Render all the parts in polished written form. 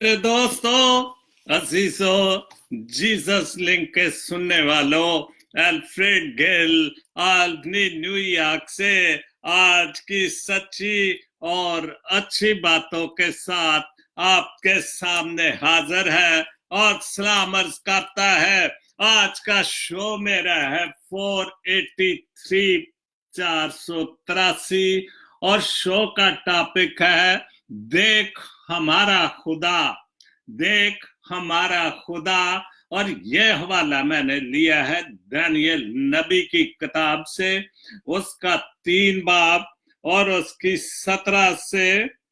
मेरे दोस्तों, अजीजों, Jesus link के सुनने वालों, अल्फ्रेड गिल आल्बनी न्यूयॉर्क से आज की सच्ची और अच्छी बातों के साथ आपके सामने हाजिर है और सलाम अर्ज करता है। आज का शो मेरा है 483 483 और शो का टॉपिक है देख हमारा खुदा, देख हमारा खुदा। और यह हवाला मैंने लिया है दानियल नबी की किताब से, उसका 3 बाब और उसकी 17 से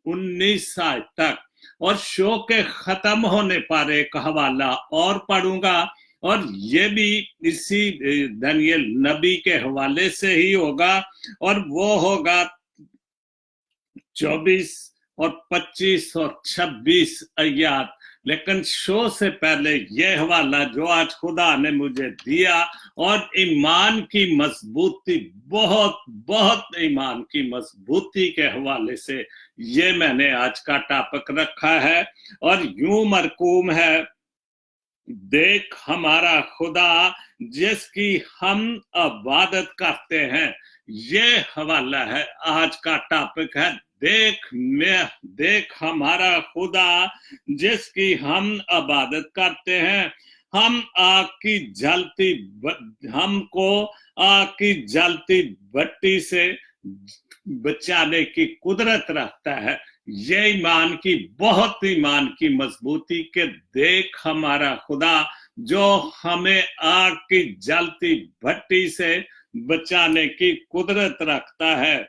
19 आयत तक। और शो के खत्म होने पर एक हवाला और पढ़ूंगा और ये भी इसी दानियल नबी के हवाले से ही होगा और वो होगा 24 और 25 और 26 आयत। लेकिन शो से पहले यह हवाला जो आज खुदा ने मुझे दिया, और ईमान की मजबूती, बहुत बहुत ईमान की मजबूती के हवाले से ये मैंने आज का टॉपिक रखा है। और यूं मरकूम है, देख हमारा खुदा जिसकी हम इबादत करते हैं। ये हवाला है, आज का टॉपिक है देख हमारा खुदा जिसकी हम इबादत करते हैं। हम आग की जलती हमको आग की जलती भट्टी से बचाने की कुदरत रखता है। ये ईमान की, बहुत ईमान की मजबूती के देख हमारा खुदा जो हमें आग की जलती भट्टी से बचाने की कुदरत रखता है।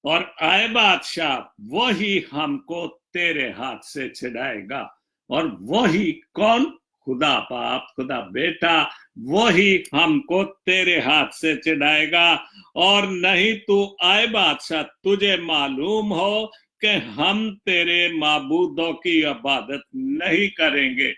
और आए बादशाह, वही हमको तेरे हाथ से छिड़ाएगा। और वही कौन? खुदा बाप, खुदा बेटा, वही हमको तेरे हाथ से छिड़ाएगा। और नहीं तू आए बादशाह, तुझे मालूम हो कि हम तेरे माबूदों की इबादत नहीं करेंगे।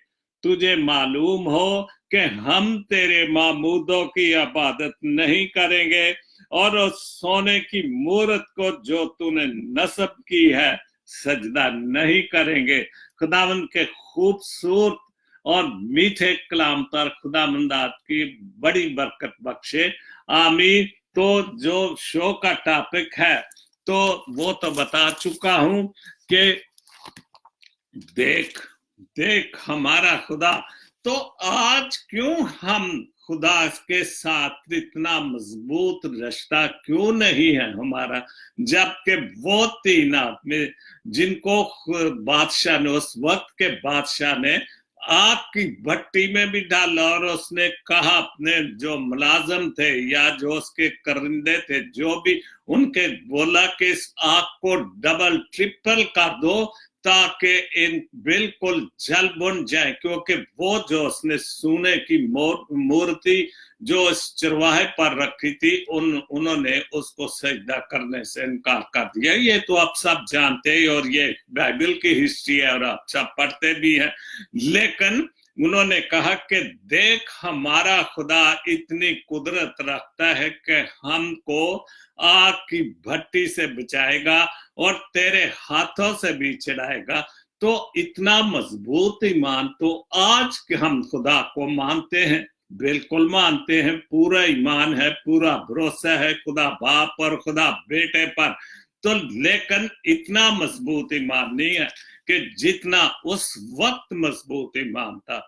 तुझे मालूम हो कि हम तेरे माबूदों की इबादत नहीं करेंगे और उस सोने की मूरत को जो तूने नस्ब की है सजदा नहीं करेंगे। खुदावंद के खूबसूरत और मीठे कलाम पर खुदावंद आपकी बड़ी बरकत बख्शे, आमीन। तो जो शो का टॉपिक है तो वो तो बता चुका हूं कि देख हमारा खुदा। तो आज क्यों हम खुदा के साथ इतना मजबूत रिश्ता क्यों नहीं है हमारा, जबकि वो 3 आदमी जिनको बादशाह ने, उस वक्त के बादशाह ने आग की भट्टी में भी डाला और उसने कहा अपने जो मुलाजम थे या जो उसके करिंदे थे, जो भी उनके बोला कि इस आग को डबल ट्रिपल कर दो ताकि इन बिल्कुल जल बुन जाए। क्योंकि वो जो उसने सोने की मूर्ति जो इस चरवाहे पर रखी थी, उन्होंने उसको सजदा करने से इनकार कर दिया। ये तो आप सब जानते हैं और ये बाइबल की हिस्ट्री है और आप सब पढ़ते भी हैं। लेकिन उन्होंने कहा कि देख हमारा खुदा इतनी कुदरत रखता है कि हमको आग की भट्टी से बचाएगा और तेरे हाथों से भी छिड़ाएगा। तो इतना मजबूत ईमान तो आज हम खुदा को मानते हैं, बिल्कुल मानते हैं, पूरा ईमान है, पूरा भरोसा है खुदा बाप और खुदा बेटे पर। तो लेकिन इतना मजबूत ईमान नहीं है कि जितना उस वक्त मजबूत ईमान था।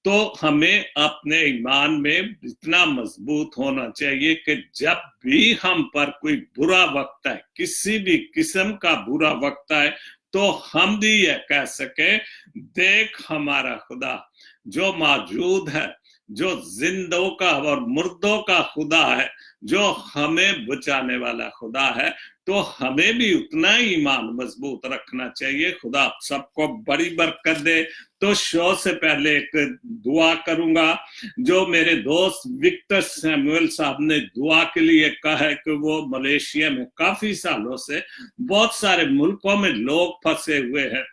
तो हमें अपने ईमान में इतना मजबूत होना चाहिए कि जब भी हम पर कोई बुरा वक्त है, किसी भी किस्म का बुरा वक्त है, तो हम भी यह कह सके देख हमारा खुदा जो मौजूद है, जो जिंदों का और मुर्दों का खुदा है, जो हमें बचाने वाला खुदा है। तो हमें भी उतना ही ईमान मजबूत रखना चाहिए। खुदा सबको बड़ी बरकत दे। तो शो से पहले एक दुआ करूंगा। जो मेरे दोस्त विक्टर सैमुअल साहब ने दुआ के लिए कहा है कि वो मलेशिया में काफी सालों से बहुत सारे मुल्कों में लोग फंसे हुए हैं,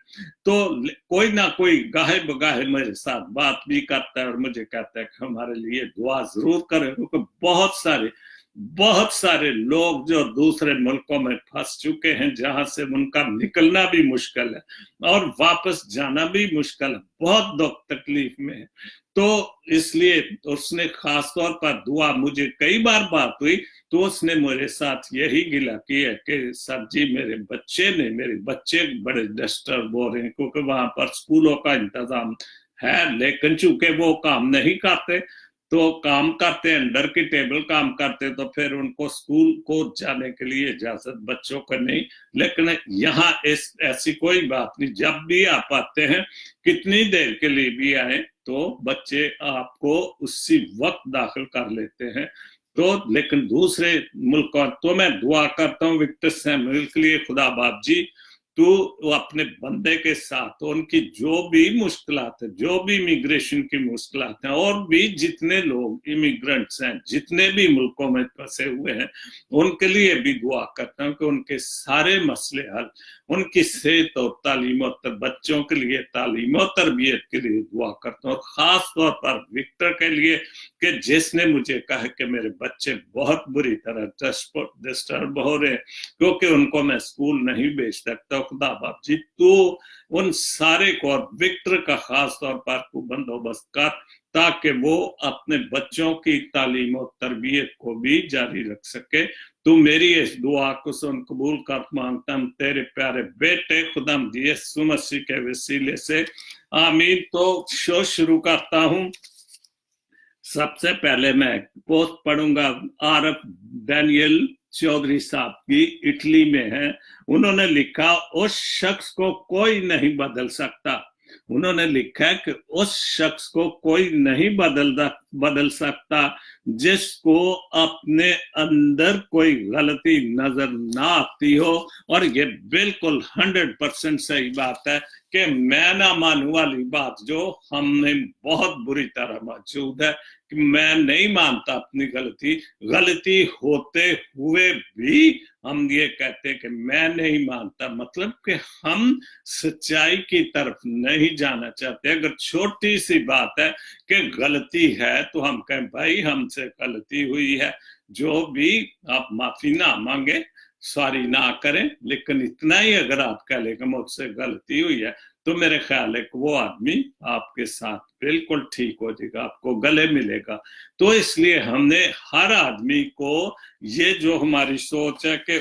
तो कोई ना कोई गाहे बगाहे मेरे साथ बात भी करता है और मुझे कहता है कि हमारे लिए दुआ जरूर करें, क्योंकि बहुत सारे बहुत सारे लोग जो दूसरे मुल्कों में फंस चुके हैं, जहां से उनका निकलना भी मुश्किल है और वापस जाना भी मुश्किल है, बहुत दुख तकलीफ में है। तो इसलिए उसने खास तौर पर दुआ, मुझे कई बार बात हुई तो उसने मेरे साथ यही गिला किया कि सर जी मेरे बच्चे बड़े डिस्टर्ब हो रहे हैं, क्योंकि वहां पर स्कूलों का इंतजाम है, लेकिन चूंकि वो काम नहीं करते, तो काम करते अंडर की टेबल काम करते, तो फिर उनको स्कूल को जाने के लिए इजाजत बच्चों को नहीं। लेकिन यहाँ ऐसी कोई बात नहीं, जब भी आप आते हैं, कितनी देर के लिए भी आए, तो बच्चे आपको उसी वक्त दाखिल कर लेते हैं। तो लेकिन दूसरे मुल्कों, तो मैं दुआ करता हूँ विक्टर सैमुअल के लिए, खुदा बाप जी तो वो अपने बंदे के साथ उनकी जो भी मुश्किलात है, जो भी इमिग्रेशन की मुश्किलात हैं, और भी जितने लोग इमिग्रेंट्स हैं, जितने भी मुल्कों में फंसे हुए हैं, उनके लिए भी दुआ करता हूँ कि उनके सारे मसले हल, उनकी सेहत और तालीम और बच्चों के लिए तालीम और तरबियत के लिए दुआ करता हूँ। और खास तौर पर विक्टर के लिए कि जिसने मुझे कहा कि मेरे बच्चे बहुत बुरी तरह डिस्टर्ब हो रहे हैं क्योंकि उनको मैं स्कूल नहीं भेज सकता। खुदा बाप जी तो उन सारे को और विक्टर का खास तौर पर बंदोबस्त कर, ताकि वो अपने बच्चों की तालीम और तरबियत को भी जारी रख सके। तो मेरी इस दुआ को सुन कबूल कर मांगता हूं तेरे प्यारे बेटे खुदाम यीशु मसीह के वसीले से, आमीन। तो शो शुरू करता हूं। सबसे पहले मैं पोस्ट पढ़ूंगा, आरफ डैनियल चौधरी साहब की, इटली में है। उन्होंने लिखा, उस शख्स को कोई नहीं बदल सकता। उन्होंने लिखा है कि उस शख्स को कोई नहीं बदल सकता जिसको अपने अंदर कोई गलती नजर ना आती हो। और ये बिल्कुल 100% सही बात है कि मैं ना मानू वाली बात जो हमने बहुत बुरी तरह मौजूद है कि मैं नहीं मानता अपनी गलती होते हुए भी हम ये कहते हैं कि मैं नहीं मानता, मतलब कि हम सच्चाई की तरफ नहीं जाना चाहते। अगर छोटी सी बात है कि गलती है तो हम कहें भाई हमसे गलती हुई है, जो भी आप माफी ना मांगे, सॉरी ना करें, लेकिन इतना ही अगर आप कह लेंगे मुझसे गलती हुई है, तो मेरे ख्याल है कि वो आदमी आपके साथ बिल्कुल ठीक हो जाएगा, आपको गले मिलेगा। तो इसलिए हमने हर आदमी को ये जो हमारी सोच है कि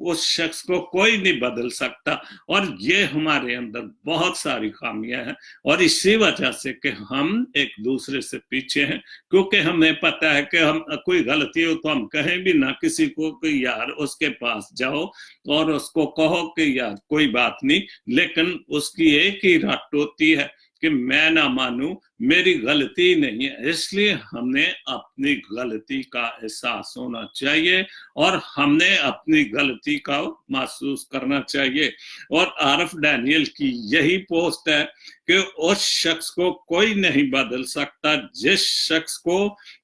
उस शख्स को कोई नहीं बदल सकता, और ये हमारे अंदर बहुत सारी खामियां हैं। और इसी वजह से कि हम एक दूसरे से पीछे हैं, क्योंकि हमें पता है कि हम कोई गलती हो तो हम कहें भी ना किसी को कि यार उसके पास जाओ और उसको कहो कि यार कोई बात नहीं, लेकिन उसकी एक ही रट होती है कि मैं ना मानू, मेरी गलती नहीं है। इसलिए हमने अपनी गलती का एहसास होना चाहिए और हमने अपनी गलती का महसूस करना चाहिए। और आरफ डैनियल की यही पोस्ट है कि उस शख्स को कोई नहीं बदल सकता जिस शख्स को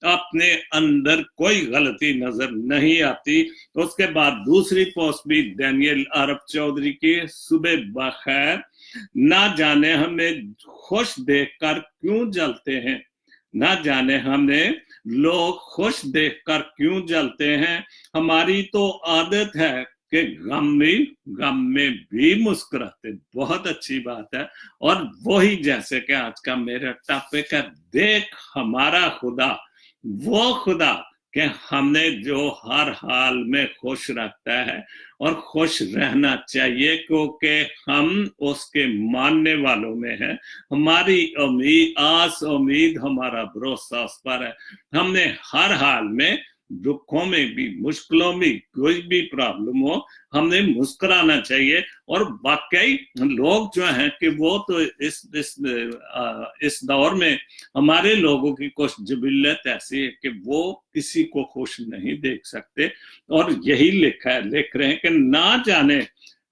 अपने अंदर कोई गलती नजर नहीं आती। उसके बाद दूसरी पोस्ट भी डैनियल आरफ चौधरी की, सुबह बखैर, ना जाने हमें खुश देखकर क्यों जलते हैं, ना जाने हमें लोग खुश देखकर क्यों जलते हैं। हमारी तो आदत है कि गम में भी मुस्कुराते। बहुत अच्छी बात है। और वही जैसे कि आज का मेरा टॉपिक है, देख हमारा खुदा, वो खुदा कि हमने जो हर हाल में खुश रखता है और खुश रहना चाहिए, क्योंकि हम उसके मानने वालों में हैं। हमारी उम्मीद हमारा भरोसा उस पर है। हमने हर हाल में, दुखों में भी, मुश्किलों में, कोई भी प्रॉब्लम हो, हमने मुस्कुराना चाहिए। और वाकई लोग जो हैं कि वो तो इस दौर में हमारे लोगों की कुछ जिबिल्लत ऐसी है कि वो किसी को खुश नहीं देख सकते। और यही लिख रहे हैं कि ना जाने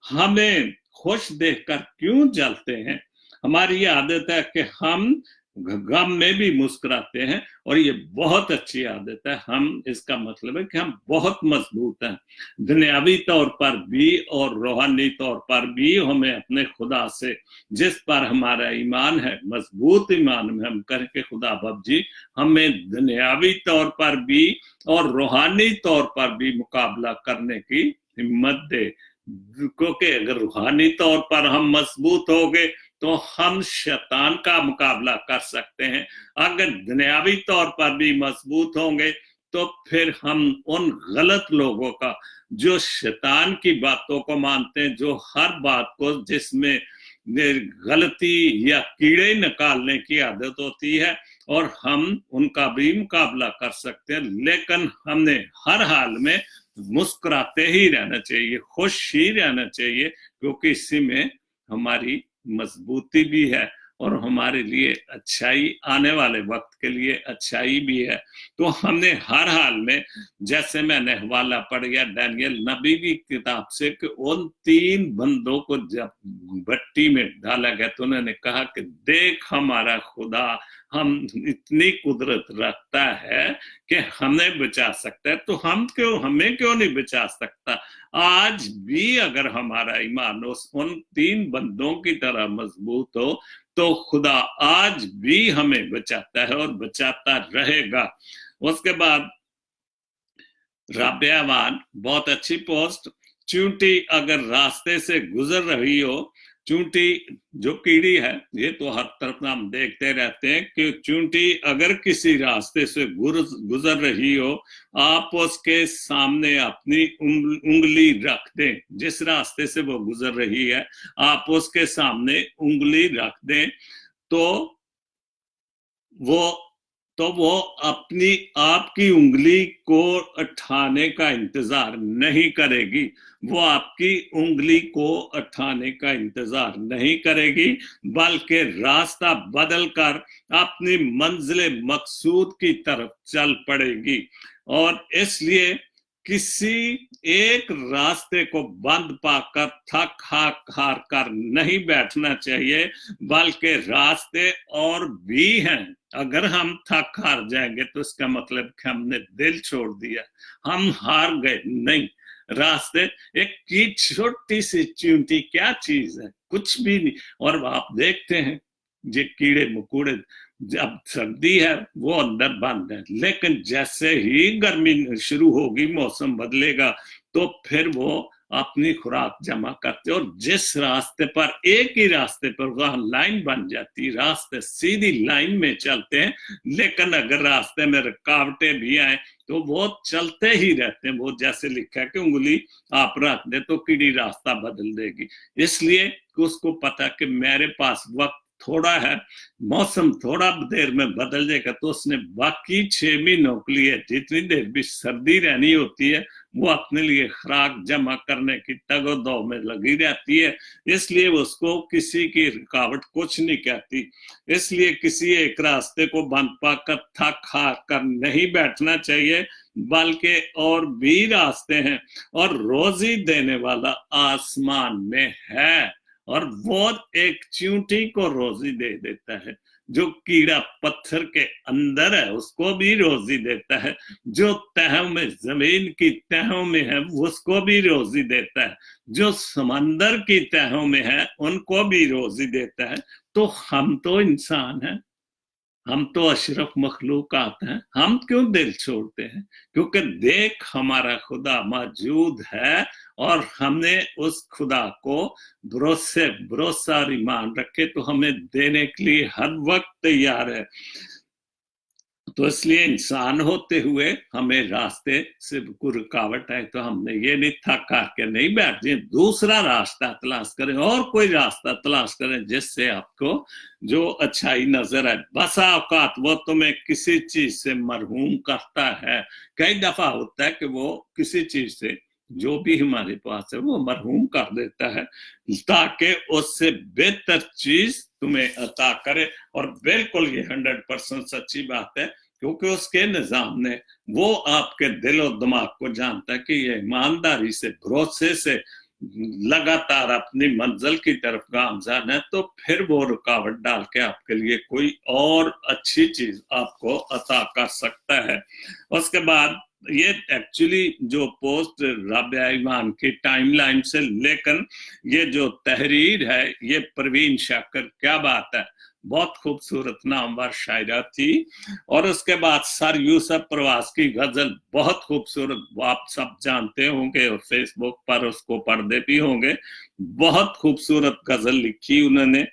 हमें खुश देखकर क्यों जलते हैं। हमारी ये आदत है कि हम गम में भी मुस्कुराते हैं, और ये बहुत अच्छी आदत है। हम इसका मतलब है कि हम बहुत मजबूत हैं, दुनियावी तौर पर भी और रूहानी तौर पर भी। हमें अपने खुदा से, जिस पर हमारा ईमान है, मजबूत ईमान में हम करके खुदा बाप जी हमें दुनियावी तौर पर भी और रूहानी तौर पर भी मुकाबला करने की हिम्मत दे। क्योंकि अगर रूहानी तौर पर हम मजबूत हो गए तो हम शैतान का मुकाबला कर सकते हैं। अगर दुनियावी तौर पर भी मजबूत होंगे तो फिर हम उन गलत लोगों का, जो शैतान की बातों को मानते हैं, जो हर बात को जिसमें गलती या कीड़े निकालने की आदत होती है, और हम उनका भी मुकाबला कर सकते हैं। लेकिन हमने हर हाल में मुस्कुराते ही रहना चाहिए, खुश ही रहना चाहिए, क्योंकि इसी में हमारी मजबूती भी है और हमारे लिए अच्छाई, आने वाले वक्त के लिए अच्छाई भी है। तो हमने हर हाल में, जैसे मैंने हवाला पढ़ गया दानियल नबी की किताब से, कि उन 3 बंदों को जब भट्टी में डाला गया तो उन्होंने कहा कि देख हमारा खुदा हम इतनी कुदरत रखता है कि हमें बचा सकता है, तो हमें क्यों नहीं बचा सकता। आज भी अगर हमारा ईमान उन 3 बंदों की तरह मजबूत हो तो खुदा आज भी हमें बचाता है और बचाता रहेगा। उसके बाद राबियावान, बहुत अच्छी पोस्ट। चूंटी अगर रास्ते से गुजर रही हो, चूंटी जो कीड़ी है, ये तो हर तरफ हम देखते रहते हैं कि चूंटी अगर किसी रास्ते से गुजर रही हो, आप उसके सामने अपनी उंगली रख दें। जिस रास्ते से वो गुजर रही है आप उसके सामने उंगली रख दें तो वो अपनी आपकी उंगली को उठाने का इंतजार नहीं करेगी। वो आपकी उंगली को उठाने का इंतजार नहीं करेगी, बल्कि रास्ता बदलकर अपनी मंजिल मकसूद की तरफ चल पड़ेगी। और इसलिए किसी एक रास्ते को बंद पाकर थक हार कर नहीं बैठना चाहिए, बल्कि रास्ते और भी हैं। अगर हम थक हार जाएंगे तो इसका मतलब कि हमने दिल छोड़ दिया, हम हार गए नहीं। रास्ते, एक की छोटी सी चींटी क्या चीज है, कुछ भी नहीं। और आप देखते हैं ये कीड़े मकोड़े, जब सर्दी है वो अंदर बंद है, लेकिन जैसे ही गर्मी शुरू होगी, मौसम बदलेगा, तो फिर वो अपनी खुराक जमा करते। और जिस रास्ते पर, एक ही रास्ते पर वहां लाइन बन जाती, रास्ते सीधी लाइन में चलते हैं। लेकिन अगर रास्ते में रुकावटें भी आए तो वो चलते ही रहते हैं। वो जैसे लिखा है कि उंगली आप रख दे तो कीड़ी रास्ता बदल देगी। इसलिए उसको पता कि मेरे पास वक्त थोड़ा है, मौसम थोड़ा देर में बदल जाएगा, तो उसने बाकी 6 महीनों के लिए जितनी देर भी सर्दी रहनी होती है वो अपने लिए खुराक जमा करने की तगोदो में लगी रहती है। इसलिए उसको किसी की रुकावट कुछ नहीं कहती। इसलिए किसी एक रास्ते को बंद पाकर थक हार कर नहीं बैठना चाहिए, बल्कि और भी रास्ते हैं, और रोजी देने वाला आसमान में है, और वो एक चींटी को रोजी दे देता है। जो कीड़ा पत्थर के अंदर है उसको भी रोजी देता है, जो तहों में, जमीन की तहों में है उसको भी रोजी देता है, जो समंदर की तहों में है उनको भी रोजी देता है। तो हम तो इंसान हैं, हम तो अशरफ मखलूकात हैं, हम क्यों दिल छोड़ते हैं? क्योंकि देख हमारा खुदा मौजूद है, और हमने उस खुदा को भरोसा और ईमान रखे तो हमें देने के लिए हर वक्त तैयार है। तो इसलिए इंसान होते हुए हमें रास्ते से कोई रुकावट है तो हमने ये नहीं थक हार के नहीं बैठ जाए, दूसरा रास्ता तलाश करें, और कोई रास्ता तलाश करें जिससे आपको जो अच्छाई नजर आए। बसा औकात वो तुम्हें किसी चीज से मरहूम करता है। कई दफा होता है कि वो किसी चीज से, जो भी हमारे पास है, वो मरहूम कर देता है ताकि उससे बेहतर चीज तुम्हें अता करे। और बिल्कुल ये 100% सच्ची बात है, क्योंकि उसके निजाम ने, वो आपके दिल और दिमाग को जानता है कि ये ईमानदारी से, भरोसे से लगातार अपनी मंजिल की तरफ गामजन है, तो फिर वो रुकावट डाल के आपके लिए कोई और अच्छी चीज आपको अता कर सकता है। उसके बाद ये एक्चुअली जो पोस्ट राबिया ईमान की टाइमलाइन से लेकर ये जो तहरीर है, ये परवीन शाकर, क्या बात है, बहुत खूबसूरत नामवर शायरा थी। और उसके बाद सर यूसुफ परवास की गजल बहुत खूबसूरत, आप सब जानते होंगे और फेसबुक पर उसको पढ़ते भी होंगे, बहुत खूबसूरत गजल लिखी उन्होंने।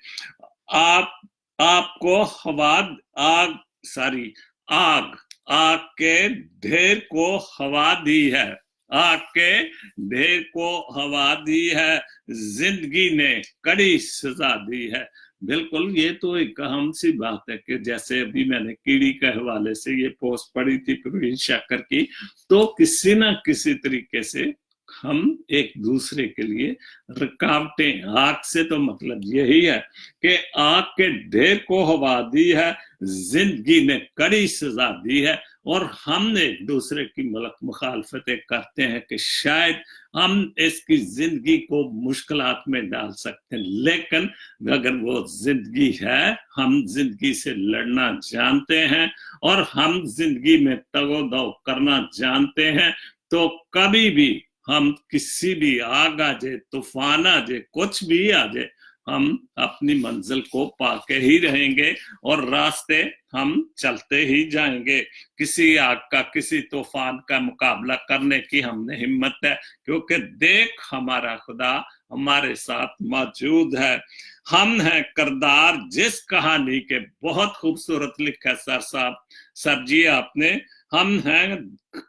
आपको हवा आग सारी आग आग के ढेर को हवा दी है, आग के ढेर को हवा दी है, जिंदगी ने कड़ी सजा दी है। बिल्कुल, ये तो एक अहम सी बात है कि जैसे अभी मैंने कीड़ी के हवाले से ये पोस्ट पढ़ी थी परवीन शाकर की, तो किसी ना किसी तरीके से हम एक दूसरे के लिए रुकावटें, आग से तो मतलब यही है कि आग के ढेर को हवा दी है, जिंदगी ने कड़ी सजा दी है, और हमने एक दूसरे की मुखालफतें करते हैं कि शायद हम इसकी जिंदगी को मुश्किलात में डाल सकते हैं, लेकिन अगर वो जिंदगी है, हम जिंदगी से लड़ना जानते हैं और हम जिंदगी में तगोदो करना जानते हैं, तो कभी भी हम किसी भी आग आ जाए, तूफान आ जाए, कुछ भी आ जाए, हम अपनी मंजिल को पाके ही रहेंगे और रास्ते हम चलते ही जाएंगे। किसी आग का, किसी तूफान का मुकाबला करने की हमने हिम्मत है, क्योंकि देख हमारा खुदा हमारे साथ मौजूद है। हम हैं किरदार जिस कहानी के, बहुत खूबसूरत लिखा सर साहब, सर जी आपने, हम हैं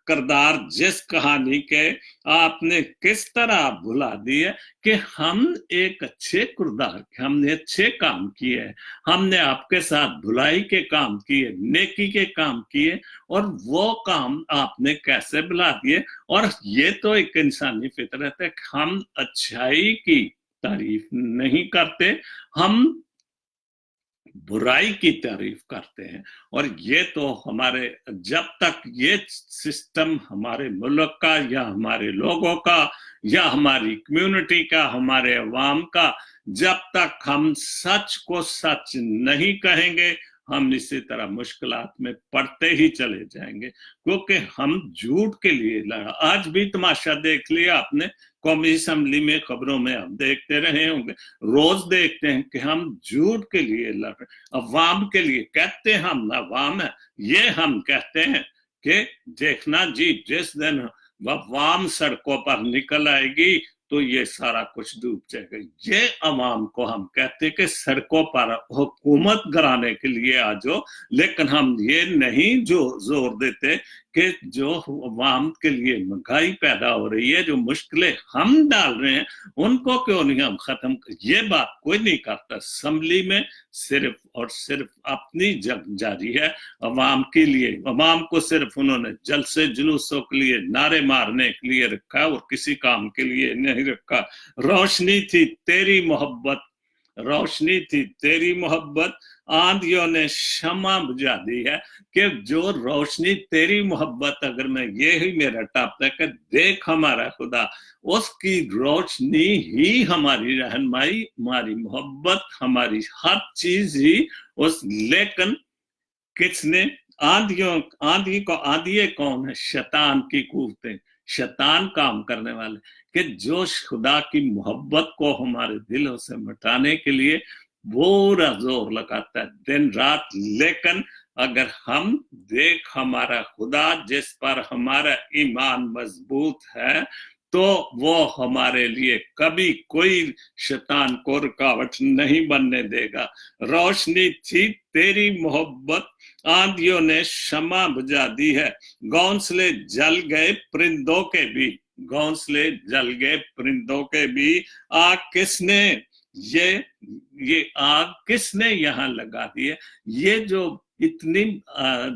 किरदार जिस कहानी के, आपने किस तरह भुला दिए कि हम एक अच्छे किरदार, हमने अच्छे काम किए, हमने आपके साथ भुलाई के काम किए, नेकी के काम किए, और वो काम आपने कैसे भुला दिए। और ये तो एक इंसानी फितरत है, हम अच्छाई की तारीफ नहीं करते, हम बुराई की तारीफ करते हैं। और ये तो हमारे, जब तक ये सिस्टम हमारे मुल्क का या हमारे लोगों का या हमारी कम्युनिटी का, हमारे अवाम का, जब तक हम सच को सच नहीं कहेंगे, हम इसी तरह मुश्किलात में पड़ते ही चले जाएंगे, क्योंकि हम झूठ के लिए लड़ा। आज भी तमाशा देख लिया आपने, कौमी असम्बली में, खबरों में आप देखते रहे होंगे, रोज देखते हैं कि हम झूठ के लिए लड़ रहे, अवाम के लिए। कहते हम अवाम है, ये हम कहते हैं कि देखना जी, जिस दिन अवाम सड़कों पर निकल आएगी तो ये सारा कुछ डूब जाएगा। ये अवाम को हम कहते कि सड़कों पर हुकूमत कराने के लिए आ जाओ, लेकिन हम ये नहीं जो जोर देते कि जो अवाम के लिए महंगाई पैदा हो रही है, जो मुश्किलें हम डाल रहे हैं, उनको क्यों नहीं हम खत्म। ये बात कोई नहीं करता। असेंबली में सिर्फ और सिर्फ अपनी जंग जारी है अवाम के लिए। अवाम को सिर्फ उन्होंने जलसे जुलूसों के लिए, नारे मारने के लिए रखा और किसी काम के लिए नहीं रखा। रोशनी थी तेरी मोहब्बत, रोशनी थी तेरी मोहब्बत, आंधियों ने शमा बुझा दी है। कि जो रोशनी तेरी मोहब्बत, अगर मैं ये ही मेरा टॉप है कि देख हमारा खुदा, उसकी रोशनी ही हमारी रहनुमाई, हमारी मोहब्बत, हमारी हर चीज ही उस। लेकिन किसने आंधी को, आंधिये कौन है? शैतान की कुव्वतें, शैतान काम करने वाले, कि जो खुदा की मोहब्बत को हमारे दिलों से मिटाने के लिए पूरा जोर लगाता है दिन रात। लेकिन अगर हम देख हमारा खुदा जिस पर हमारा ईमान मजबूत है, तो वो हमारे लिए कभी कोई शैतान को रुकावट नहीं बनने देगा। रोशनी थी तेरी मोहब्बत, आंधियों ने शमा बुझा दी है। घोंसले जल गए परिंदों के भी, घोंसले जल गए परिंदों के भी। आग किसने, ये आग किसने यहाँ लगा दी है? ये जो इतनी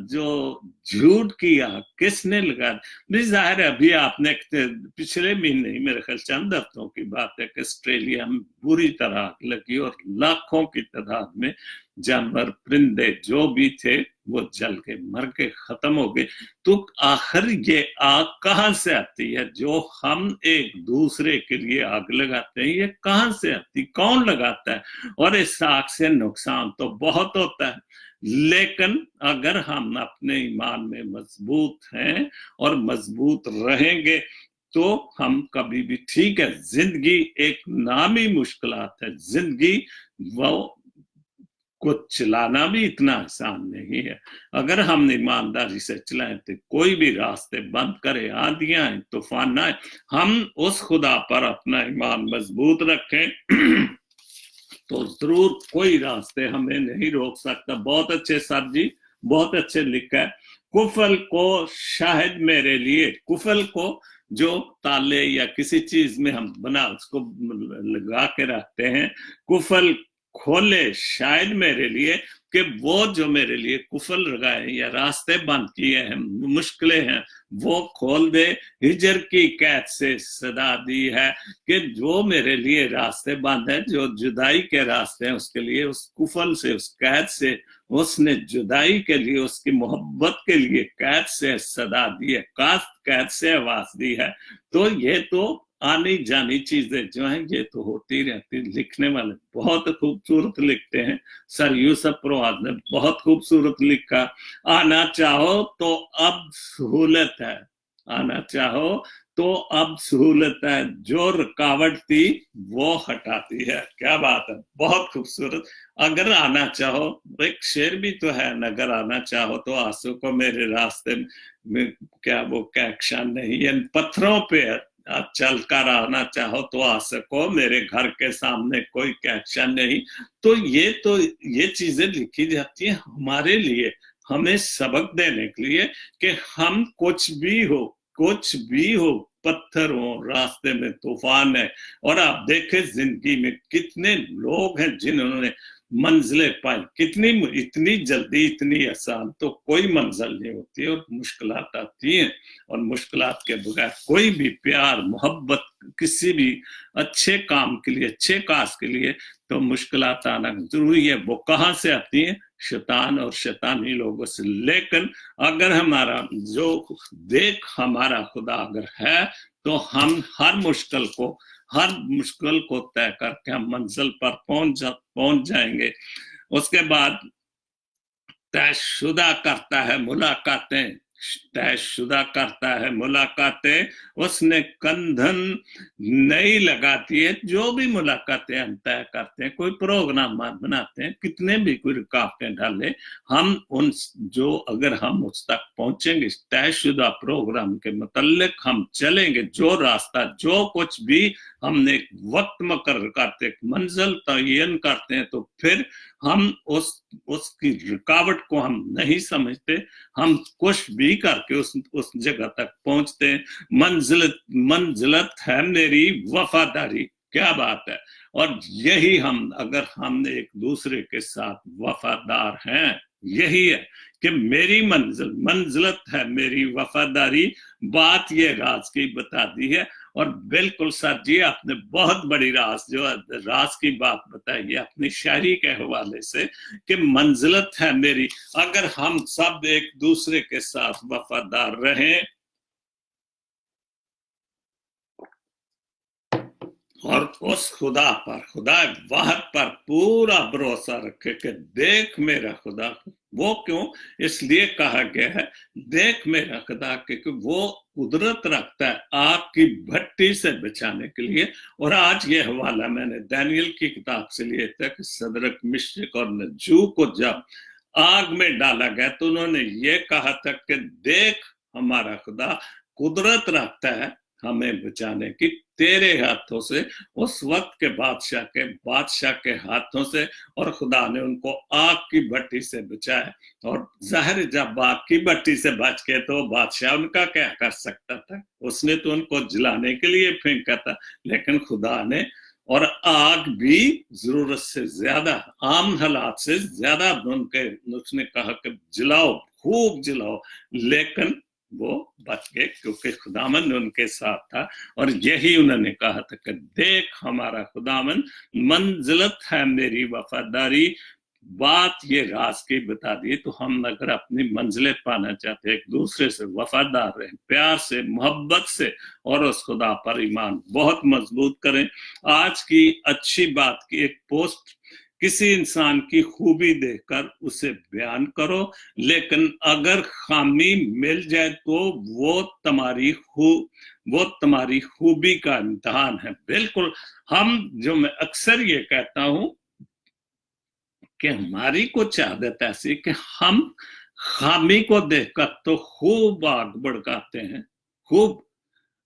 जो झूठ की आग किसने लगा दी? जाहिर है, अभी आपने पिछले महीने ही, मेरे ख्याल चंद हफ्तों की बात है कि ऑस्ट्रेलिया में बुरी तरह आग लगी और लाखों की तादाद में जानवर, परिंदे जो भी थे वो जल के मर के खत्म हो गए। तो आखिर ये आग कहाँ से आती है? जो हम एक दूसरे के लिए आग लगाते हैं, ये कहाँ से आती, कौन लगाता है? और इस आग से नुकसान तो बहुत होता है, लेकिन अगर हम अपने ईमान में मजबूत हैं और मजबूत रहेंगे तो हम कभी भी, ठीक है जिंदगी एक नाम ही मुश्किलात है, जिंदगी वो को चलाना भी इतना आसान नहीं है। अगर हम ईमानदारी से चलाएं तो कोई भी रास्ते बंद करे, आंधियां आए, तूफान आए, हम उस खुदा पर अपना ईमान मजबूत रखें तो जरूर कोई रास्ते हमें नहीं रोक सकता। बहुत अच्छे सर जी, बहुत अच्छे लिखा है। कुफल को शायद मेरे लिए, कुफल को जो ताले या किसी चीज में हम बना उसको लगा के रखते हैं, कुफल खोले शायद मेरे लिए, कि वो जो मेरे लिए कुफल लगाए या रास्ते बंद किए हैं, मुश्किलें हैं, वो खोल दे। हिजर की कैद से सदा दी है कि जो मेरे लिए रास्ते बंद है, जो जुदाई के रास्ते हैं, उसके लिए, उस कुफल से, उस कैद से, उसने जुदाई के लिए, उसकी मोहब्बत के लिए कैद से सदा दी है, कैद से आवाज दी है। तो ये तो आनी जानी चीजें जो हैं ये तो होती रहती। लिखने वाले बहुत खूबसूरत लिखते हैं, सर यूसुफ प्रवाद ने बहुत खूबसूरत लिखा, आना चाहो तो अब सहूलत है, आना चाहो तो अब सहूलत है, जो रुकावट थी वो हटाती है। क्या बात है, बहुत खूबसूरत। अगर आना चाहो, एक शेर भी तो है, अगर आना चाहो तो आंसू को मेरे रास्ते में क्या वो कैक्शन नहीं है, पत्थरों पे आप चल कर आना चाहो तो आ सको, मेरे घर के सामने कोई कैक्शन नहीं। तो ये चीजें लिखी जाती हैं हमारे लिए, हमें सबक देने के लिए कि हम कुछ भी हो, पत्थर हो, रास्ते में तूफान है। और आप देखें जिंदगी में कितने लोग हैं जिन्होंने मंजिलें पाई, कितनी, इतनी जल्दी, इतनी आसान तो कोई मंजिल नहीं होती, और मुश्किलात आती हैं, और मुश्किलात के बगैर कोई भी प्यार मोहब्बत किसी भी अच्छे काम के लिए, अच्छे काज के लिए तो मुश्किलात आना जरूरी है। वो कहाँ से आती हैं? शैतान और शैतानी लोगों से। लेकिन अगर हमारा जो देख हमारा खुदा अगर है तो हम हर मुश्किल को तय करके हम मंजिल पर पहुंच जाएंगे। उसके बाद तयशुदा करता है मुलाकातें, तयशुदा करता है मुलाकातें, उसने कंधन नहीं लगाती है। जो भी मुलाकातें हम तय करते हैं, कोई प्रोग्राम बनाते हैं, कितने भी कोई रुकावटें डाले, हम उन जो अगर हम उस तक पहुंचेंगे, तयशुदा प्रोग्राम के मुतालिक हम चलेंगे, जो रास्ता, जो कुछ भी हमने वक्त मुकर्रर करते, मंजिल तयन करते हैं, तो फिर हम उसकी रुकावट को हम नहीं समझते, हम कुछ भी करके उस जगह तक पहुंचते हैं। मंजिलत है मेरी वफादारी। क्या बात है। और यही हम, अगर हम एक दूसरे के साथ वफादार हैं, यही है कि मेरी मंजिलत है मेरी वफादारी। बात ये राज की बता दी है। और बिल्कुल सर जी, आपने बहुत बड़ी राज की बात बताई है अपनी शायरी के हवाले से, कि मंजिलत है मेरी। अगर हम सब एक दूसरे के साथ वफादार रहें और उस खुदा वाहद पर पूरा भरोसा रखे कि देख मेरा खुदा, वो क्यों इसलिए कहा गया है देख मेरा खुदा, क्योंकि वो कुदरत रखता है आग की भट्टी से बचाने के लिए। और आज ये हवाला मैंने दानियल की किताब से लिया था कि सदरक, मिशरक और नजूर को जब आग में डाला गया तो उन्होंने ये कहा था कि देख हमारा खुदा कुदरत रखता है हमें बचाने की तेरे हाथों से, उस वक्त के बादशाह के हाथों से। और खुदा ने उनको आग की भट्टी से बचाया। और जाहिर जब आग की भट्टी से बच के तो बादशाह उनका क्या कर सकता था, उसने तो उनको जलाने के लिए फेंका था। लेकिन खुदा ने, और आग भी जरूरत से ज्यादा, आम हालात से ज्यादा उसने कहा कि जलाओ, खूब जलाओ, लेकिन वो बच गए क्योंकि खुदावन उनके साथ था। और यही उन्होंने कहा था कि देख हमारा खुदावन, मंजिलत है मेरी वफादारी, बात ये राज की बता दी। तो हम अगर अपनी मंजिलें पाना चाहते हैं, एक दूसरे से वफादार रहें, प्यार से, मोहब्बत से, और उस खुदा पर ईमान बहुत मजबूत करें। आज की अच्छी बात की एक पोस्ट, किसी इंसान की खूबी देखकर उसे बयान करो, लेकिन अगर खामी मिल जाए तो वो तुम्हारी खूबी का इम्तिहान है। बिल्कुल, मैं अक्सर ये कहता हूं कि हमारी कुछ आदत ऐसी कि हम खामी को देखकर तो खूब आग भड़काते हैं, खूब,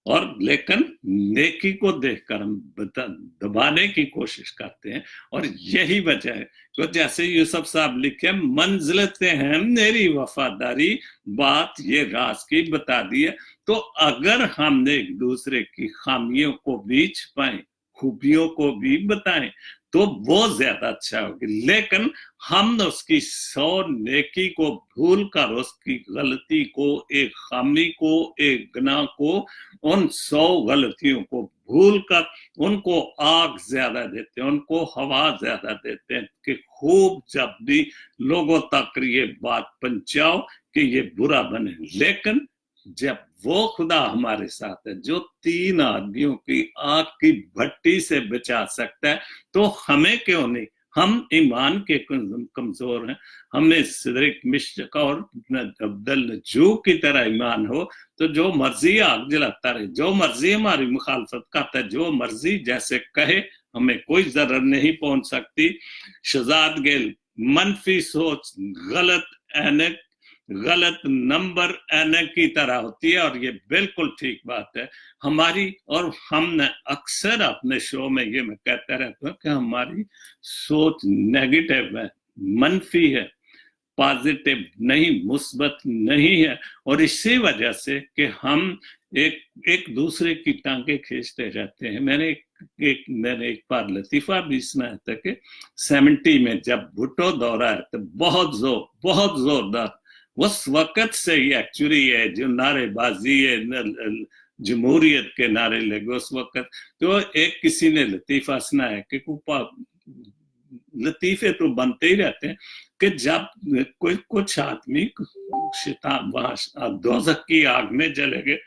और लेकिन नेकी को देखकर हम दबाने की कोशिश करते हैं। और यही वजह है तो जैसे यूसुफ साहब लिखे, मंजिलते हैं मेरी वफादारी, बात ये राज की बता दी है। तो अगर हमने एक दूसरे की खामियों को भी छुपाएं, खूबियों को भी बताएं, तो वो ज्यादा अच्छा होगी। लेकिन हम उसकी 100 नेकी को भूल कर, उसकी गलती को, एक खामी को, एक गुनाह को, उन 100 गलतियों को भूल कर उनको आग ज्यादा देते हैं, उनको हवा ज्यादा देते हैं कि खूब जब भी लोगों तक ये बात पहुंचाओ कि ये बुरा बने। लेकिन जब वो खुदा हमारे साथ है जो 3 आदमियों की आग की भट्टी से बचा सकता है, तो हमें क्यों नहीं? हम ईमान के कमजोर हैं, हमें सिदरिक मिश्क और अब्दुल नजू की तरह ईमान हो तो जो मर्जी आग जलाता रहे, जो मर्जी हमारी मुखालफत करता है, जो मर्जी जैसे कहे, हमें कोई जरूर नहीं पहुंच सकती। शहजाद गिल, मनफी सोच गलत ऐनक, गलत नंबर ऐनक की तरह होती है, और ये बिल्कुल ठीक बात है हमारी। और हमने अक्सर अपने शो में ये मैं कहता रहता हूँ कि हमारी सोच नेगेटिव है, मनफी है, पॉजिटिव नहीं, मुस्बत नहीं है। और इसी वजह से कि हम एक दूसरे की टांगे खींचते रहते हैं। मैंने एक बार लतीफा भी सुनाया था कि 70 में जब भुट्टो दौरा है तो बहुत जोरदार, उस वक्त से ही एक्चुअली है जो नारेबाजी है, जमहूरियत के नारे लगे उस वक्त। तो एक किसी ने लतीफा सुनाया कि लतीफे तो बनते ही रहते हैं कि जब कोई कुछ आदमी दोज़ख की आग में जले गए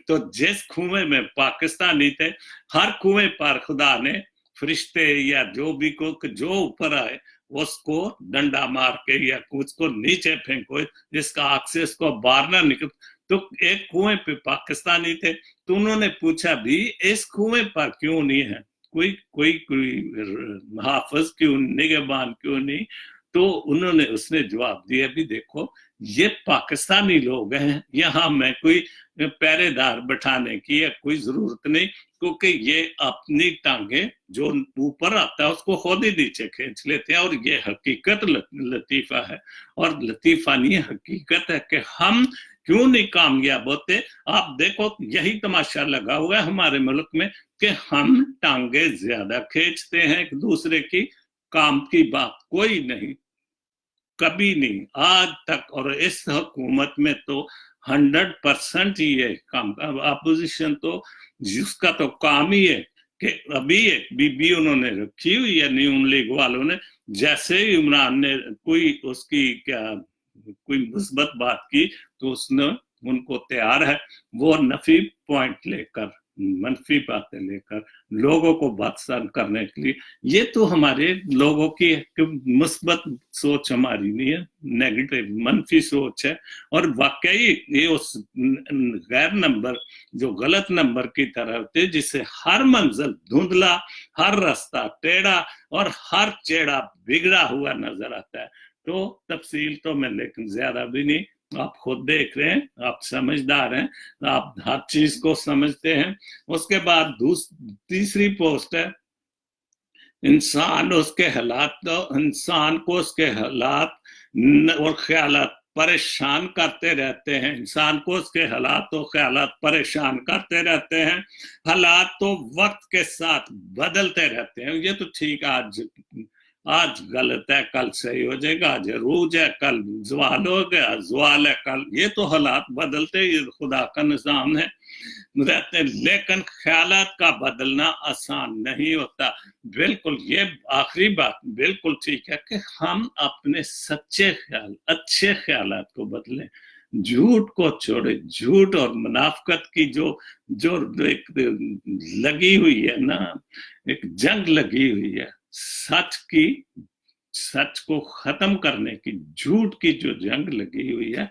तो जिस कुएं में पाकिस्तानी थे, हर कुएं पर खुदा ने फरिश्ते या जो भी को जो ऊपर आए उसको डंडा मार के या कुछ को नीचे फेंको जिसका आग से उसको बाहर ना निकल। तो एक कुएं पे पाकिस्तानी थे, तो उन्होंने पूछा भी इस कुएं पर क्यों नहीं है कोई हाफिज क्यों, निगहबान क्यों नहीं? तो उसने जवाब दिया, भी देखो ये पाकिस्तानी लोग हैं, यहाँ मैं कोई पहरेदार बैठाने की या कोई जरूरत नहीं, क्योंकि ये अपनी टांगे जो ऊपर आता है उसको खुद ही नीचे खींच लेते हैं। और ये हकीकत लतीफा है, और लतीफा नहीं हकीकत है कि हम क्यों नहीं कामयाब होते। आप देखो यही तमाशा लगा हुआ है हमारे मुल्क में कि हम टांगे ज्यादा खींचते हैं एक दूसरे की, काम की बात कोई नहीं, कभी नहीं आज तक। और इस हुकूमत में तो 100% ही है काम, अपोजिशन तो जिसका तो काम ही है कि अभी एक बीबी उन्होंने रखी हुई है न्यून लीग वालों ने, जैसे ही इमरान ने कोई मुस्बत बात की तो उसने उनको तैयार है वो नफी पॉइंट लेकर, मनफी बातें लेकर लोगों को बदसर करने के लिए। ये तो हमारे लोगों की मुस्बत सोच हमारी नहीं है, नेगेटिव मनफी सोच है। और वाकई ये उस गैर नंबर जो गलत नंबर की तरह होते जिससे हर मंजिल धुंधला, हर रास्ता टेढ़ा और हर चेहरा बिगड़ा हुआ नजर आता है। तो तफसील तो मैं लेकिन ज्यादा भी नहीं, आप खुद देख रहे हैं, आप समझदार हैं, आप हर चीज को समझते हैं। उसके बाद तीसरी पोस्ट है, इंसान को उसके हालात और ख्यालात परेशान करते रहते हैं। इंसान को उसके हालात और ख्यालात परेशान करते रहते हैं। हालात तो वक्त के साथ बदलते रहते हैं। ये तो ठीक, आज गलत है कल सही हो जाएगा, आज रूज है कल जवाल हो गया, जवाल है कल, ये तो हालात बदलते, ये खुदा का निजाम है। रहते हैं, लेकिन ख्यालात का बदलना आसान नहीं होता। बिल्कुल, ये आखिरी बात बिल्कुल ठीक है कि हम अपने सच्चे ख्याल, अच्छे ख्यालात को बदलें, झूठ को छोड़े। झूठ और मुनाफिकत की जो जो एक लगी हुई है ना, एक जंग लगी हुई है सच की, सच को खत्म करने की, झूठ की जो जंग लगी हुई है,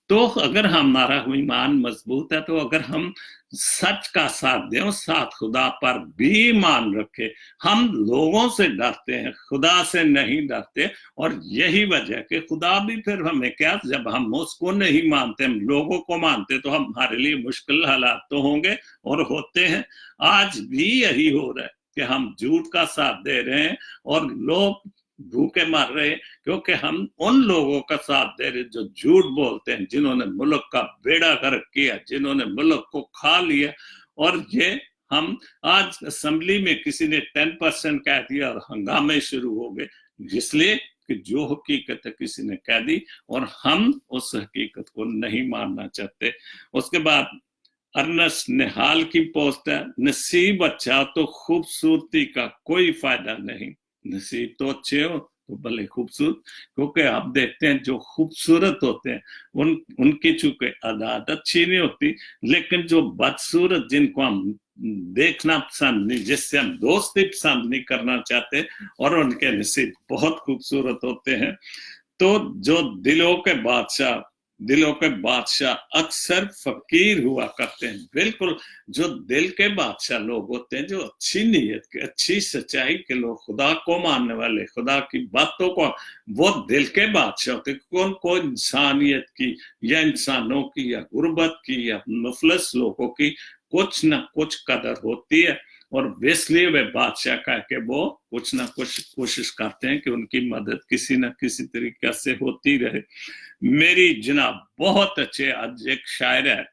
तो अगर हमारा ईमान मजबूत है, तो अगर हम सच का साथ दें, साथ खुदा पर भी ईमान रखे। हम लोगों से डरते हैं, खुदा से नहीं डरते, और यही वजह कि खुदा भी फिर हमें क्या, जब हम उसको नहीं मानते, हम लोगों को मानते, तो हमारे लिए मुश्किल हालात तो होंगे और होते हैं। आज भी यही हो रहा है कि हम झूठ का साथ दे रहे हैं और लोग भूखे मर रहे हैं, क्योंकि हम उन लोगों का साथ दे रहे जो झूठ बोलते हैं, जिन्होंने मुल्क का बेड़ा गर्क किया, जिन्होंने मुल्क को खा लिया। और ये हम आज असेंबली में किसी ने 10% कह दिया और हंगामे शुरू हो गए, इसलिए कि जो हकीकत है किसी ने कह दी और हम उस हकीकत को नहीं मानना चाहते। उसके बाद अर्नस्ट निहाल की पोस्ट है, नसीब अच्छा तो खूबसूरती का कोई फायदा नहीं। नसीब तो अच्छे हो तो भले खूबसूरत, क्योंकि आप देखते हैं जो खूबसूरत होते हैं उनकी चूंकि आदत अच्छी नहीं होती, लेकिन जो बदसूरत, जिनको हम देखना पसंद नहीं, जिससे हम दोस्ती पसंद नहीं करना चाहते, और उनके नसीब बहुत खूबसूरत होते हैं। तो जो दिलों के बादशाह अक्सर फकीर हुआ करते हैं। बिल्कुल, जो दिल के बादशाह लोग होते हैं, जो अच्छी नीयत के, अच्छी सच्चाई के लोग, खुदा को मानने वाले, खुदा की बातों को, वो दिल के बादशाह होते हैं। कौन को इंसानियत की या इंसानों की या गुर्बत की या मुफलस लोगों की कुछ ना कुछ कदर होती है, और इसलिए वे बादशाह कह के वो कुछ ना कुछ कोशिश करते हैं कि उनकी मदद किसी ना किसी तरीके से होती रहे। मेरी जनाब बहुत अच्छे, आज एक शायर है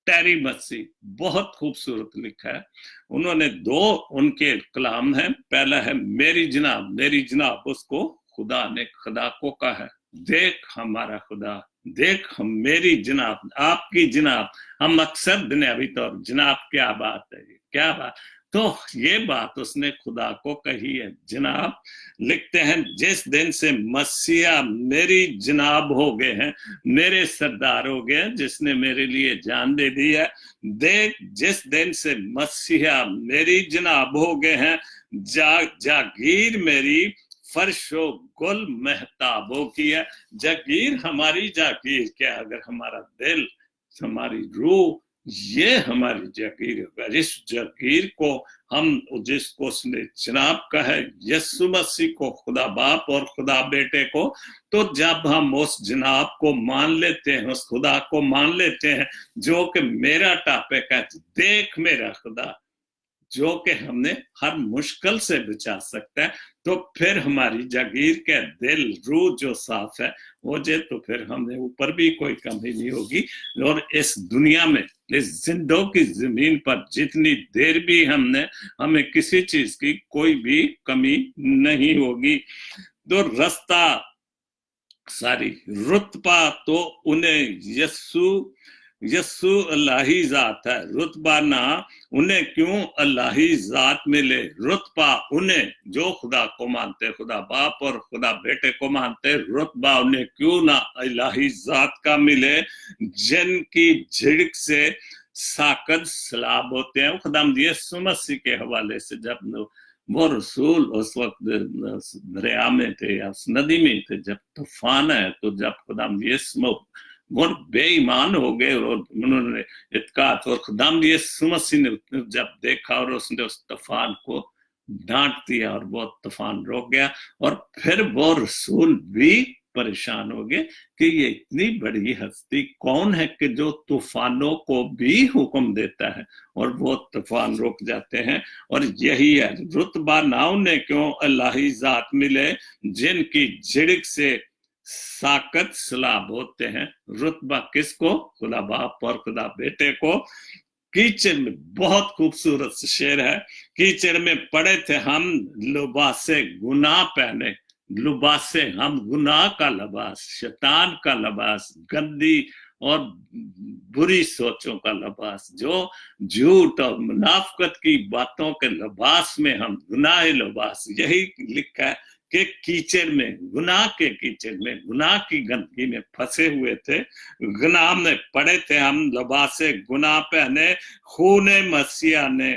टेरी मसी, बहुत खूबसूरत लिखा है उन्होंने। दो उनके कलाम हैं, पहला है मेरी जनाब उसको खुदा ने खुदा को कहा है, देख हमारा खुदा, देख हम मेरी जनाब, आपकी जनाब। हम अक्सर दुनियावी तौर जनाब क्या बात है, क्या बात, तो ये बात उसने खुदा को कही है। जनाब लिखते हैं, जिस दिन से मसीहा मेरी जनाब हो गए हैं, मेरे सरदार हो गए हैं, जिसने मेरे लिए जान दे दी है, देख जिस दिन से मसीहा मेरी जनाब हो गए हैं, जागीर मेरी फर्शो गुल महताबों की है। जागीर हमारी जागीर क्या, अगर हमारा दिल, हमारी रूह, ये हमारी जागीर है। इस जागीर को हम, जिसको उसने जनाब का है, यीशु मसीह को, खुदा बाप और खुदा बेटे को, तो जब हम उस जनाब को मान लेते हैं, उस खुदा को मान लेते हैं जो कि मेरा टॉपिक है, देख मेरा खुदा, जो कि हमने हर मुश्किल से बचा सकता है, तो फिर हमारी जागीर के दिल, रूह जो साफ है हो जाए, तो फिर हमें ऊपर भी कोई कमी नहीं होगी। और इस दुनिया में, इस जिंदों की जमीन पर जितनी देर भी हमें किसी चीज की कोई भी कमी नहीं होगी। तो रास्ता सारी रुतबा तो उन्हें यस्सु अल्लाही जात है, रुतबा ना उन्हें क्यों अल्लाही जात मिले, रुतबा उन्हें जो खुदा को मानते, खुदा बाप और खुदा बेटे को मानते, रुतबा उन्हें क्यों ना अल्लाही जात का मिले, जिनकी झिड़क से साकत सलाब होते हैं। खुदाम यीशु मसीह के हवाले से जब वो रसूल उस वक्त दरिया में थे या उस नदी में थे, जब तूफान है, तो जब खुदाम यीशु वो बेईमान हो गए और उन्होंने इत्कात, और खुदाम यीशु मसीह ने जब देखा और उसने उस तूफान को डांट दिया और वो तूफान रुक गया, और फिर वो रसूल भी परेशान हो गए कि ये इतनी बड़ी हस्ती कौन है कि जो तूफानों को भी हुक्म देता है और वो तूफान रुक जाते हैं। और यही है रुतबा ना उन्हें क्यों अल्लाही जात मिले, जिनकी झिड़क से साकत सलाब होते हैं। रुतबा किसको, खुदा बाप और खुदा बेटे को। कीचड़ में बहुत खूबसूरत शेर है, कीचड़ में पड़े थे हम लिबासे गुनाह पहने, लिबासे हम गुनाह का लिबास, शैतान का लिबास, गंदी और बुरी सोचों का लिबास, जो झूठ और मुनाफकत की बातों के लिबास में हम गुनाह लिबास, यही लिखा है कि कीचड़ में, गुनाह के कीचड़ में, गुनाह की गंदगी में फंसे हुए थे, गुनाह में पड़े थे हम, लिबासे गुनाह पहने, खूने मसीहा ने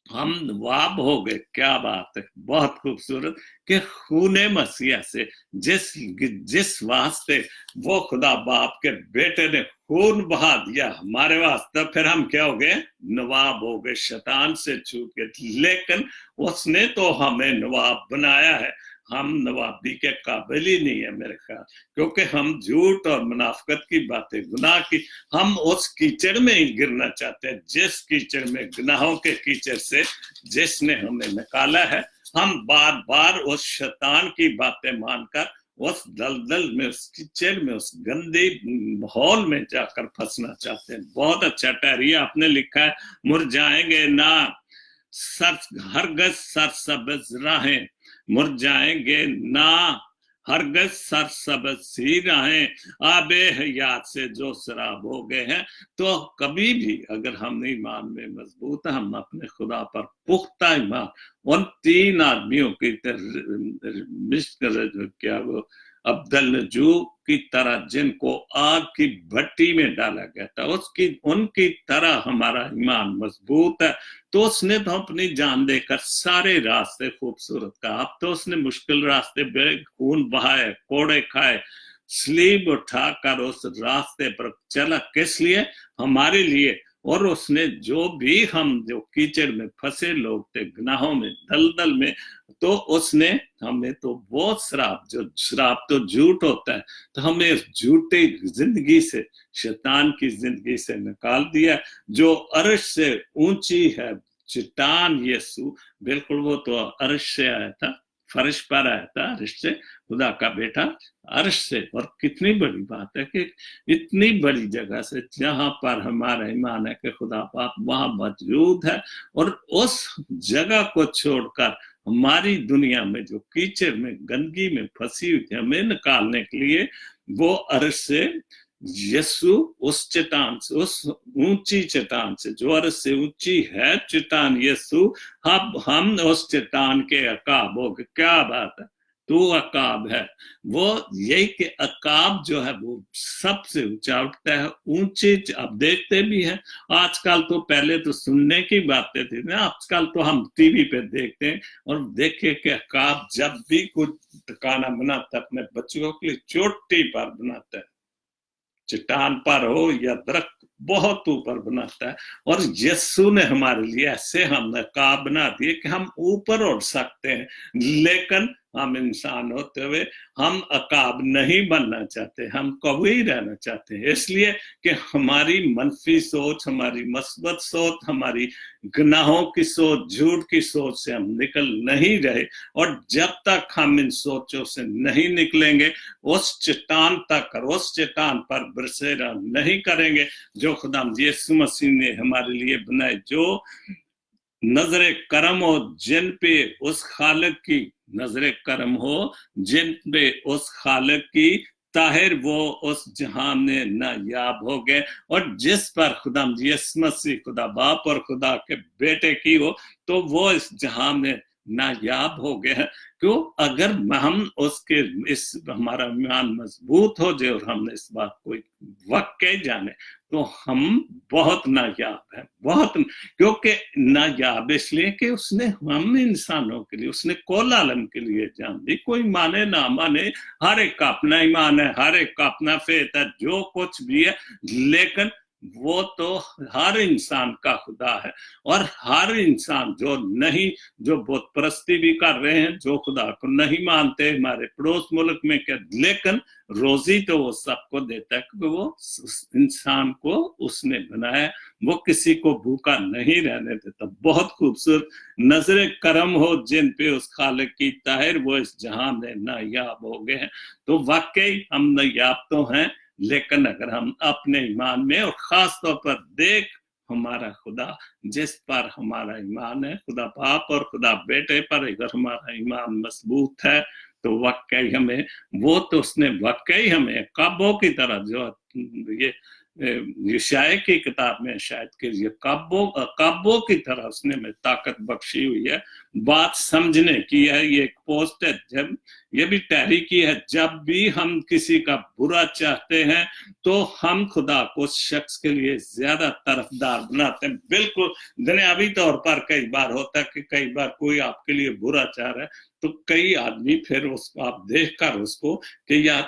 हम नवाब हो गए। क्या बात है, बहुत खूबसूरत कि खूने मसीहा से जिस वास्ते वो खुदा बाप के बेटे ने खून बहा दिया हमारे वास्ते, फिर हम क्या हो गए, नवाब हो गए, शैतान से छूट गए। लेकिन उसने तो हमें नवाब बनाया है, हम नवाबी के काबिल ही नहीं है मेरे ख्याल, क्योंकि हम झूठ और मुनाफकत की बातें, गुनाह की, हम उस कीचड़ में ही गिरना चाहते हैं, जिस कीचड़ में, गुनाहों के कीचड़ से जिसने हमें निकाला है। हम बार बार उस शैतान की बातें मानकर उस दलदल में, उस कीचड़ में, उस गंदे माहौल में जाकर फंसना चाहते हैं। बहुत अच्छा टहरी आपने लिखा है, मुरझाएंगे ना हरगज सरसब्ज राहें, मुरझाएंगे ना हरगज सरसब्ज सी राहें, आबे हयात से जो शराब हो गए हैं। तो कभी भी अगर हम ईमान में मजबूत है, हम अपने खुदा पर पुख्ता ईमान, उन 3 आदमियों की क्या वो अब्दुल नजू की तरह, जिनको आग की भट्टी में डाला गया था, उसकी उनकी तरह हमारा ईमान मजबूत है। तो उसने तो अपनी जान देकर सारे रास्ते खूबसूरत का, अब तो उसने मुश्किल रास्ते पे खून बहाए, कोड़े खाए, स्लीब उठाकर उस रास्ते पर चला, किस लिए, हमारे लिए। और उसने जो भी हम जो कीचड़ में फंसे लोग थे, गुनाहों में, दलदल में, तो उसने हमें तो वो शराब, जो शराब तो झूठ होता है, तो हमें इस झूठी जिंदगी से, शैतान की जिंदगी से निकाल दिया। जो अर्श से ऊंची है चट्टान यीशु, बिल्कुल वो तो अर्श से आया था, फर्श पर आया था, अर्श से, खुदा का बेटा अर्श से। और कितनी बड़ी बात है कि इतनी बड़ी जगह से, जहां पर हमारा ईमान है कि खुदा बाप वहां मौजूद है, और उस जगह को छोड़कर हमारी दुनिया में जो कीचड़ में, गंदगी में फंसी हुई थी, हमें निकालने के लिए वो अर्श से यीशु, उस चट्टान से, उस ऊंची चट्टान से, जो अर्श से ऊंची है चट्टान यीशु, अब हम उस चट्टान के अकाब हो गए। क्या बात है, तू अकाब है। वो यही कि अकाब जो है वो सबसे ऊंचा उठता है, ऊंचे। अब देखते भी हैं आजकल, तो पहले तो सुनने की बातें थी ना, आजकल तो हम टीवी पे देखते हैं, और देखे कि अकाब जब भी कुछ ठिकाना बनाता है अपने बच्चों के लिए, चोटी पर बनाता है, चट्टान पर हो या दरख्त, बहुत ऊपर बनाता है। और यीशु ने हमारे लिए ऐसे हम नकाब बना दिए कि हम ऊपर उड़ सकते हैं, लेकिन हम इंसान होते हुए हम अकाब नहीं बनना चाहते, हम कवि रहना चाहते हैं। इसलिए कि हमारी मनफी सोच, हमारी मस्बत सोच, हमारी गुनाहों की सोच, झूठ की सोच से हम निकल नहीं रहे। और जब तक हम इन सोचों से नहीं निकलेंगे, उस चट्टान तक और उस चट्टान पर बसेरा नहीं करेंगे जो खुदा यीशु मसीह ने हमारे लिए बनाए, जो नजरे करम हो जिन पे उस खालिक की, नजरे करम हो जिन पे उस खालिक की, ताहिर वो उस जहां में नायाब हो गए। और जिस पर खुदा यीशु मसीह, खुदा बाप और खुदा के बेटे की हो, तो वो इस जहां में नायाब हो गए हैं। क्यों? अगर हम उसके, इस हमारा ईमान मजबूत हो जाए और हमने इस बात को वाकई जाने, तो हम बहुत नायाब हैं, बहुत। क्योंकि नायाब इसलिए कि उसने हम इंसानों के लिए, उसने कुल आलम के लिए जान दी। कोई माने ना माने, हर एक का अपना ईमान है, हर एक का अपना फेथ है, जो कुछ भी है, लेकिन वो तो हर इंसान का खुदा है। और हर इंसान जो नहीं, जो बुत परस्ती भी कर रहे हैं, जो खुदा को नहीं मानते, हमारे पड़ोस मुल्क में क्या, लेकिन रोजी तो वो सबको देता है, क्योंकि वो इंसान को उसने बनाया, वो किसी को भूखा नहीं रहने देता। बहुत खूबसूरत, नजरे करम हो जिन पे उस खालिक की, ताहिर वो इस जहां में नायाब हो गए हैं। तो वाकई हम नायाब तो हैं, लेकिन अगर हम अपने ईमान में, और खास तौर पर देख हमारा खुदा जिस पर हमारा ईमान है, खुदा बाप और खुदा बेटे पर अगर हमारा ईमान मजबूत है तो वाकई हमें, वो तो उसने वाकई हमें काबों की तरह, जो ये यशाया की किताब में शायद कि ये काबों की तरह उसने हमें ताकत बख्शी हुई है। बात समझने की है, ये एक पोस्ट है, जब ये भी टहरी की है, जब भी हम किसी का बुरा चाहते हैं तो हम खुदा को उस शख्स के लिए ज्यादा तरफदार बनाते हैं। बिल्कुल दुनियावी तौर पर कई बार होता है कि कई बार कोई आपके लिए बुरा चाह रहा है तो कई आदमी फिर उसको आप देखकर उसको कि यार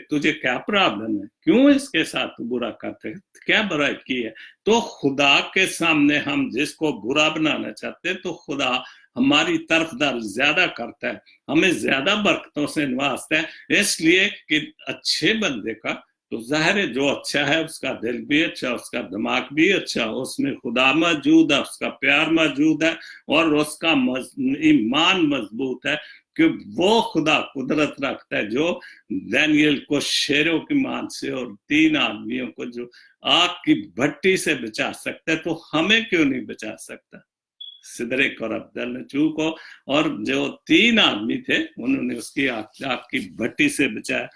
तुझे क्या प्रॉब्लम है, क्यों इसके साथ बुरा करते हैं, क्या बुराई की है। तो खुदा के सामने हम जिसको बुरा बनाना चाहते हैं तो खुदा हमारी तरफदार ज्यादा करता है, हमें ज्यादा बरकतों से नवाजता है। इसलिए कि अच्छे बंदे का तो जाहिर है जो अच्छा है उसका दिल भी अच्छा, उसका दिमाग भी अच्छा, उसमें खुदा मौजूद है, उसका प्यार मौजूद है और उसका ईमान मजबूत है कि वो खुदा कुदरत रखता है जो दानियल को शेरों की मान से और 3 आदमियों को जो आग की भट्टी से बचा सकता है, तो हमें क्यों नहीं बचा सकता। सिदरिक और अब्दल नजू को और जो 3 आदमी थे उन्होंने उसकी आग की भट्टी से बचाया।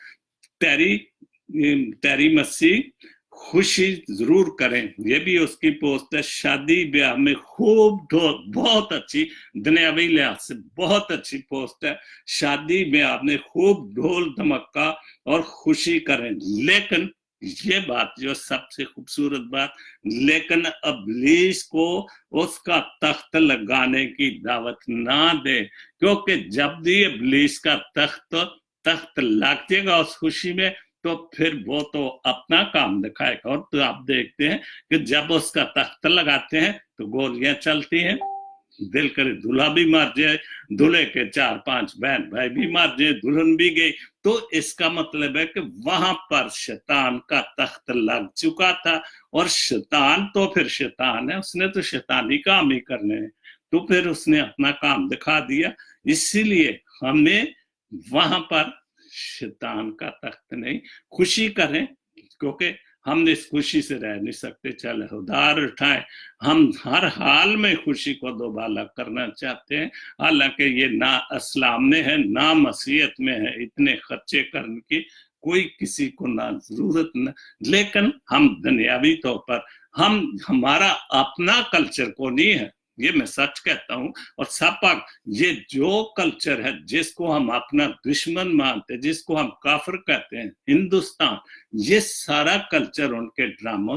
तेरी मसीह खुशी जरूर करें, ये भी उसकी पोस्ट है। शादी ब्याह में खूब ढोल, बहुत अच्छी दुनियावी लिहाज से बहुत अच्छी पोस्ट है। शादी ब्याह में खूब ढोल धमक्का और खुशी करें, लेकिन ये बात जो सबसे खूबसूरत बात, लेकिन इब्लीस को उसका तख्त लगाने की दावत ना दे, क्योंकि जब भी इब्लीस का तख्त लग जाएगा उस खुशी में तो फिर वो तो अपना काम दिखाएगा। और तो आप देखते हैं कि जब उसका तख्त लगाते हैं तो गोलियां चलती हैं, दिल करे दूल्हा भी मर जाए, दूल्हे के 4-5 बहन भाई भी मर जाए, दुल्हन भी गई। तो इसका मतलब है कि वहां पर शैतान का तख्त लग चुका था और शैतान तो फिर शैतान है, उसने तो शैतानी काम ही करने हैं, तो फिर उसने अपना काम दिखा दिया। इसीलिए हमें वहां पर शैतान का तख्त नहीं, खुशी करें, क्योंकि हम इस खुशी से रह नहीं सकते। चले उधार उठाए, हम हर हाल में खुशी को दोबारा करना चाहते हैं, हालांकि ये ना इस्लाम में है ना मसीहत में है इतने खर्चे करने की, कोई किसी को ना जरूरत न, लेकिन हम दुनियावी तौर पर हमारा अपना कल्चर को नहीं है, ये मैं सच कहता हूं। और सपक ये जो कल्चर है जिसको हम अपना दुश्मन मानते हैं, जिसको हम काफिर कहते हैं, हिंदुस्तान, ये सारा कल्चर उनके ड्रामों